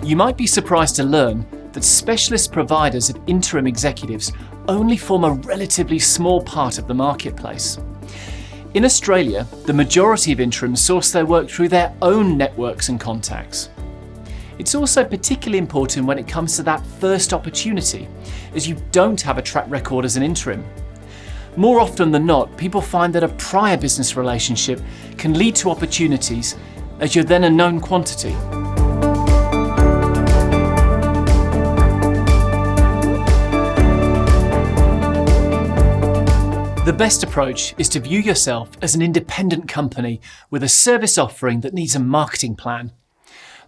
You might be surprised to learn that specialist providers of interim executives only form a relatively small part of the marketplace. In Australia, the majority of interims source their work through their own networks and contacts. It's also particularly important when it comes to that first opportunity, as you don't have a track record as an interim. More often than not, people find that a prior business relationship can lead to opportunities, as you're then a known quantity. The best approach is to view yourself as an independent company with a service offering that needs a marketing plan.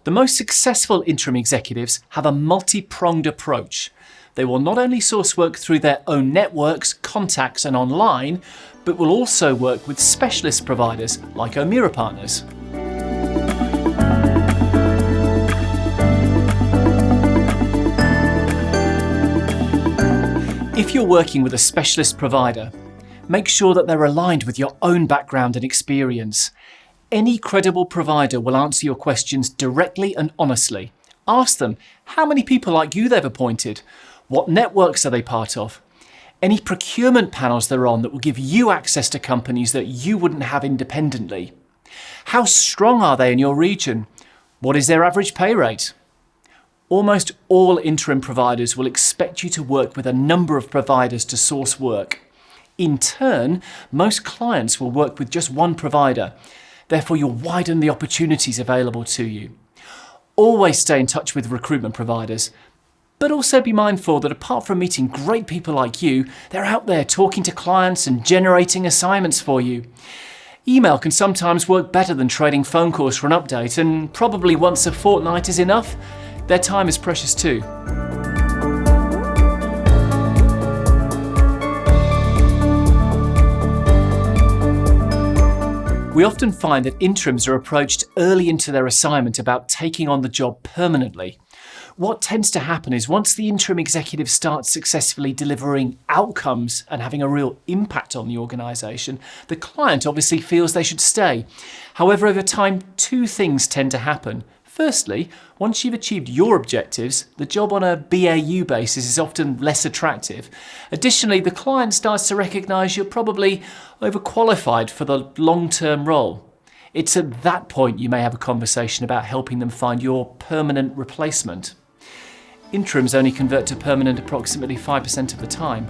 The most successful interim executives have a multi-pronged approach. They will not only source work through their own networks, contacts and online, but will also work with specialist providers like O'Meara Partners. If you're working with a specialist provider, make sure that they're aligned with your own background and experience. Any credible provider will answer your questions directly and honestly. Ask them how many people like you they've appointed, what networks are they part of, any procurement panels they're on that will give you access to companies that you wouldn't have independently. How strong are they in your region? What is their average pay rate? Almost all interim providers will expect you to work with a number of providers to source work. In turn, most clients will work with just one provider. Therefore, you'll widen the opportunities available to you. Always stay in touch with recruitment providers, but also be mindful that apart from meeting great people like you, they're out there talking to clients and generating assignments for you. Email can sometimes work better than trading phone calls for an update, and probably once a fortnight is enough. Their time is precious too. We often find that interims are approached early into their assignment about taking on the job permanently. What tends to happen is once the interim executive starts successfully delivering outcomes and having a real impact on the organisation, the client obviously feels they should stay. However, over time, two things tend to happen. Firstly, once you've achieved your objectives, the job on a BAU basis is often less attractive. Additionally, the client starts to recognise you're probably overqualified for the long-term role. It's at that point you may have a conversation about helping them find your permanent replacement. Interims only convert to permanent approximately 5% of the time.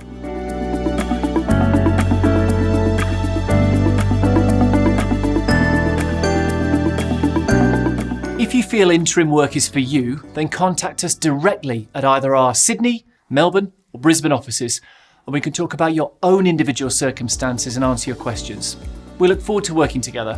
If you feel interim work is for you, then contact us directly at either our Sydney, Melbourne or Brisbane offices, and we can talk about your own individual circumstances and answer your questions. We look forward to working together.